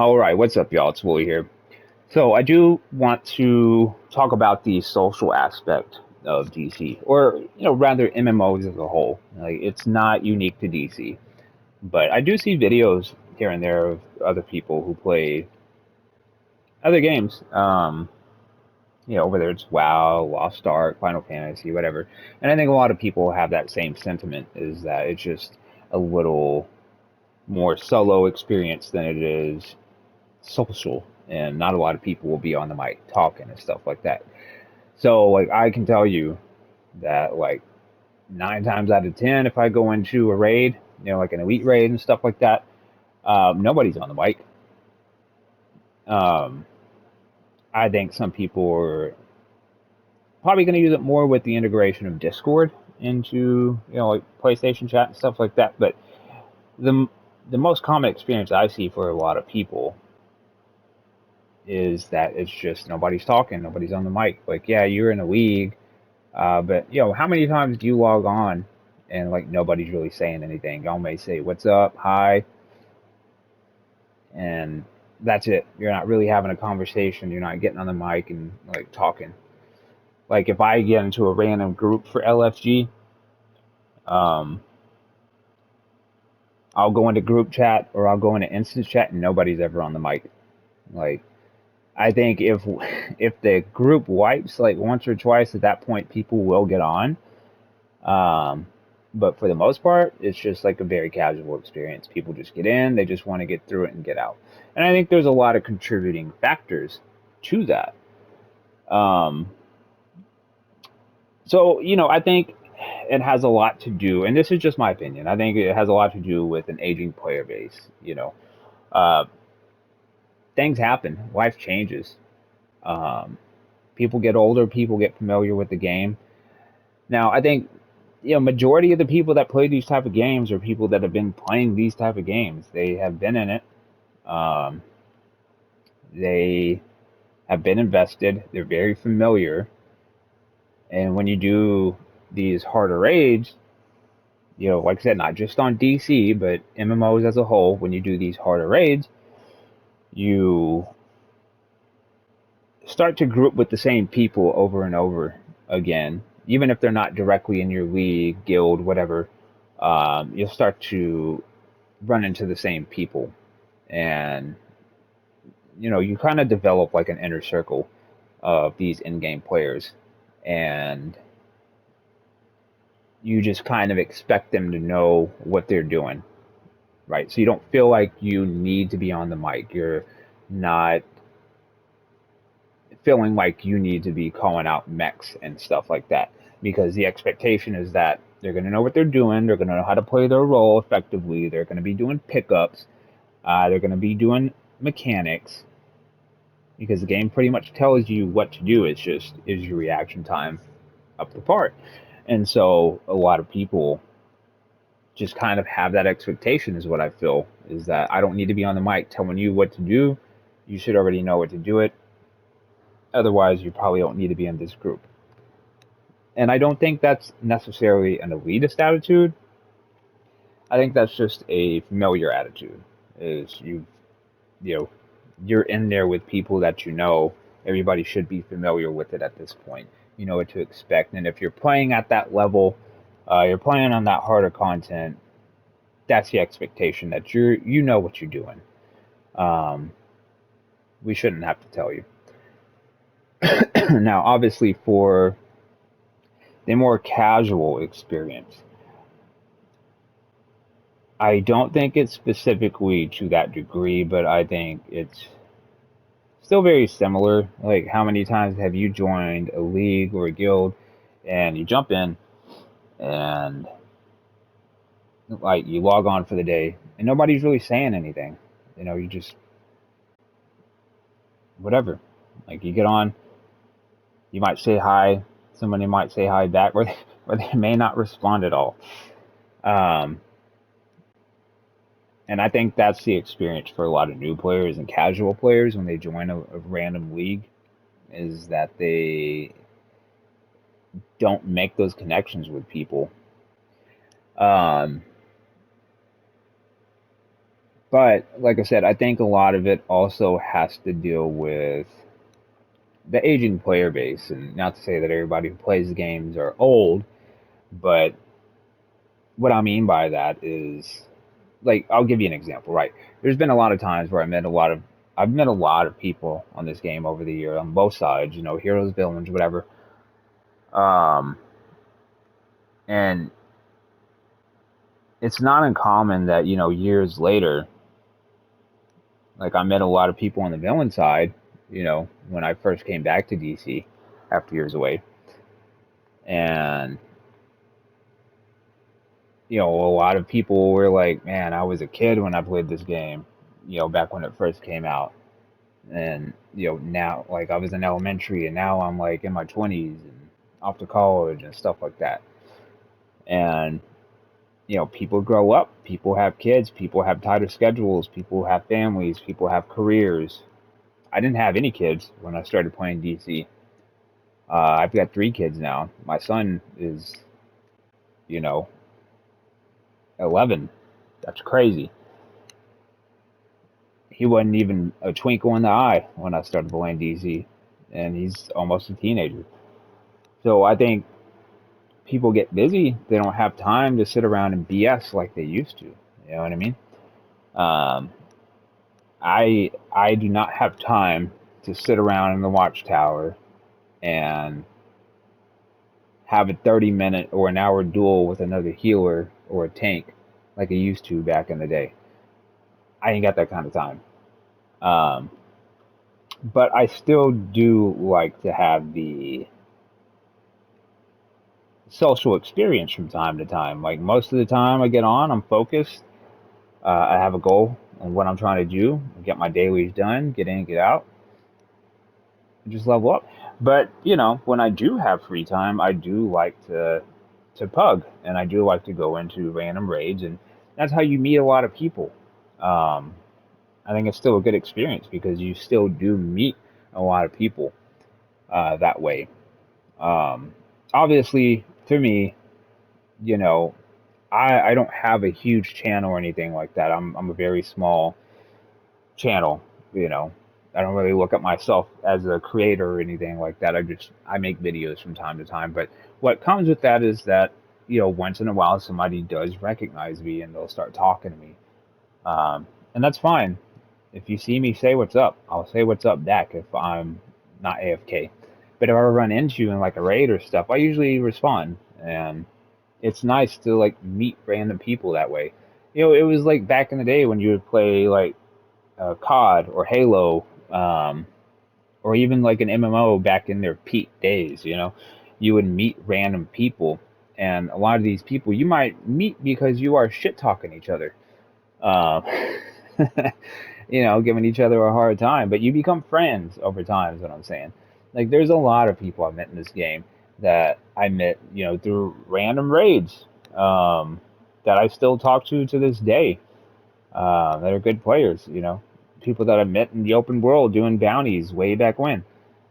All right, what's up, y'all? It's Willie here. So I do want to talk about the social aspect of DC, or rather MMOs as a whole. Like, it's not unique to DC, but I do see videos here and there of other people who play other games. Whether it's WoW, Lost Ark, Final Fantasy, whatever. And I think a lot of people have that same sentiment: is that it's just a little more solo experience than it is social, and not a lot of people will be on the mic talking and stuff like that. So like I can tell you that like 9 times out of 10, if I go into a raid, like an elite raid and stuff like that, nobody's on the mic. um, I think some people are probably going to use it more with the integration of Discord into like PlayStation chat and stuff like that. But the the most common experience I see for a lot of people is that it's just nobody's talking, nobody's on the mic. Like, yeah, you're in a league, but how many times do you log on and like nobody's really saying anything? Y'all may say what's up, hi, and that's it. You're not really having a conversation. You're not getting on the mic and like talking. Like if I get into a random group for LFG, um, I'll go into group chat or I'll go into instant chat and nobody's ever on the mic. Like I think if the group wipes like once or twice, at that point people will get on. Um, but for the most part, it's just like a very casual experience. People just get in, they just want to get through it and get out. And I think there's a lot of contributing factors to that. Um, so I think it has a lot to do, and this is just my opinion. I think it has a lot to do with an aging player base. Uh, things happen, life changes. Um, People get older, people get familiar with the game. Now, I think majority of the people that play these type of games are people that have been playing these type of games. They have been in it. Um, they have been invested. They're very familiar. And when you do these harder raids, like I said, not just on DC, but MMOs as a whole, when you do these harder raids, you start to group with the same people over and over again, even if they're not directly in your league, guild, whatever. You'll start to run into the same people, and you kind of develop like an inner circle of these in-game players, and you just kind of expect them to know what they're doing, right? So you don't feel like you need to be on the mic. You're not feeling like you need to be calling out mechs and stuff like that, because the expectation is that they're going to know what they're doing. They're going to know how to play their role effectively. They're going to be doing pickups. They're going to be doing mechanics, because the game pretty much tells you what to do. It's just is your reaction time up the part. And so a lot of people just kind of have that expectation, is what I feel, is that I don't need to be on the mic telling you what to do. You should already know what to do it. Otherwise, you probably don't need to be in this group. And I don't think that's necessarily an elitist attitude. I think that's just a familiar attitude. Is you know you're in there with people that you know. Everybody should be familiar with it at this point. You know what to expect. And if you're playing at that level, you're playing on that harder content. That's the expectation, that you know what you're doing. Um, we shouldn't have to tell you. Now, obviously, for the more casual experience, I don't think it's specifically to that degree, but I think it's still very similar. Like, how many times have you joined a league or a guild and you jump in and like you log on for the day and nobody's really saying anything? You just whatever. Like, you get on, you might say hi, somebody might say hi back, or they may not respond at all. Um, and I think that's the experience for a lot of new players and casual players when they join a random league, is that they don't make those connections with people. Um, But like I said, I think a lot of it also has to deal with the aging player base, and not to say that everybody who plays the games are old, but what I mean by that is, like, I'll give you an example, right? There's been a lot of times where I've met a lot of people on this game over the year on both sides, heroes, villains, whatever. Um, and it's not uncommon that, years later, like, I met a lot of people on the villain side, when I first came back to DC after years away. And, a lot of people were like, man, I was a kid when I played this game, back when it first came out. And, now, like, I was in elementary and now I'm like in my 20s and off to college and stuff like that. And, people grow up, people have kids, people have tighter schedules, people have families, people have careers. I didn't have any kids when I started playing DC. I've got 3 kids now. My son is, you know, 11. That's crazy. He wasn't even a twinkle in the eye when I started playing DC, and he's almost a teenager. So I think people get busy. They don't have time to sit around and BS like they used to. You know what I mean? Um, I do not have time to sit around in the watchtower and have a 30-minute or an hour duel with another healer or a tank like I used to back in the day. I ain't got that kind of time. Um, but I still do like to have the social experience from time to time. Like, most of the time I get on, I'm focused. I have a goal on what I'm trying to do, get my dailies done, get in, get out, and just level up. But when I do have free time, I do like to pug, and I do like to go into random raids, and that's how you meet a lot of people. Um, I think it's still a good experience because you still do meet a lot of people that way. Um, Obviously, to me, you know, I don't have a huge channel or anything like that. I'm a very small channel. You know, I don't really look at myself as a creator or anything like that. I make videos from time to time. But what comes with that is that once in a while somebody does recognize me and they'll start talking to me, and that's fine. If you see me, say what's up. I'll say what's up back if I'm not AFK. But if I run into you in like a raid or stuff, I usually respond, and it's nice to like meet random people that way. It was like back in the day when you would play like COD or Halo, or even like an MMO back in their peak days. You would meet random people, and a lot of these people you might meet because you are shit talking each other. Uh, giving each other a hard time, but you become friends over time, is what I'm saying. Like, there's a lot of people I met in this game that I met, through random raids, that I still talk to this day, that are good players, people that I met in the open world doing bounties way back when,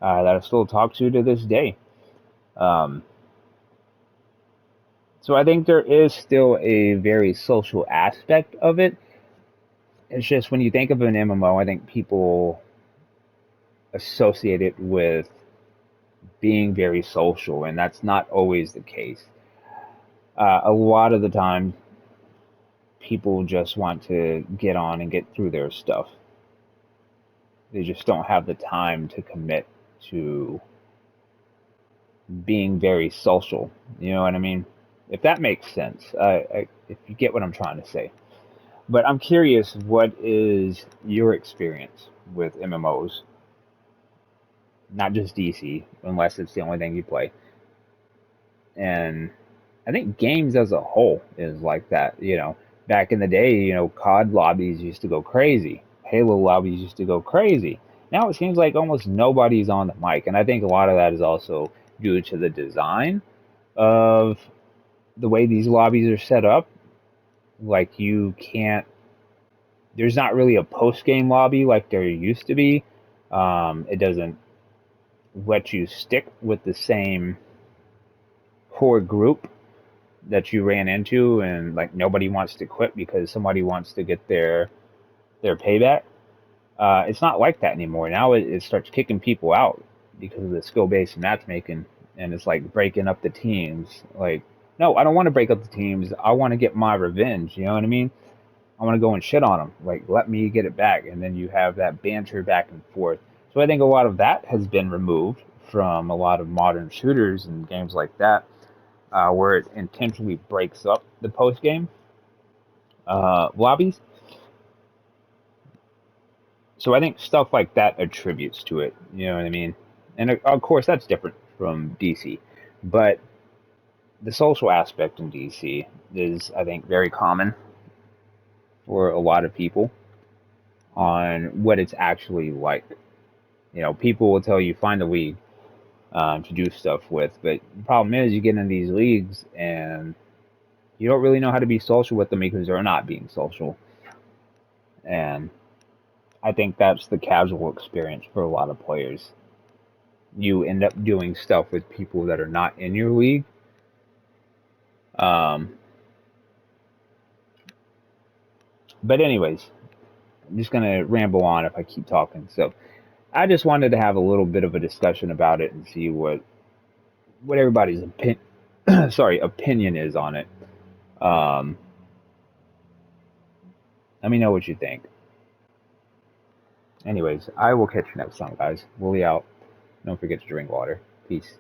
that I still talk to this day. Um, so I think there is still a very social aspect of it. It's just when you think of an MMO, I think people associate it with being very social, and that's not always the case. A lot of the time, people just want to get on and get through their stuff. They just don't have the time to commit to being very social. You know what I mean? If that makes sense, if you get what I'm trying to say. But I'm curious, what is your experience with MMOs? Not just DC, unless it's the only thing you play. And I think games as a whole is like that. Back in the day, COD lobbies used to go crazy. Halo lobbies used to go crazy. Now it seems like almost nobody's on the mic, and I think a lot of that is also due to the design of the way these lobbies are set up. Like, you can't. There's not really a post game lobby like there used to be. It doesn't let you stick with the same core group that you ran into, and like nobody wants to quit because somebody wants to get their their payback. It's not like that anymore. Now it starts kicking people out because of the skill-based matchmaking, and it's like breaking up the teams. Like, no, I don't want to break up the teams. I want to get my revenge. You know what I mean? I want to go and shit on them. Like, let me get it back, and then you have that banter back and forth. So I think a lot of that has been removed from a lot of modern shooters and games like that, where it intentionally breaks up the post game lobbies. So I think stuff like that attributes to it. You know what I mean? And of course, that's different from DC, but the social aspect in DC is, I think, very common for a lot of people on what it's actually like. You know, people will tell you find a league to do stuff with, but the problem is you get in these leagues and you don't really know how to be social with them because they're not being social. And I think that's the casual experience for a lot of players. You end up doing stuff with people that are not in your league. Um, but anyways, I'm just gonna ramble on if I keep talking. So I just wanted to have a little bit of a discussion about it and see what everybody's opinion is on it. Um, Let me know what you think. Anyways, I will catch you next time, guys. Willie out. Don't forget to drink water. Peace.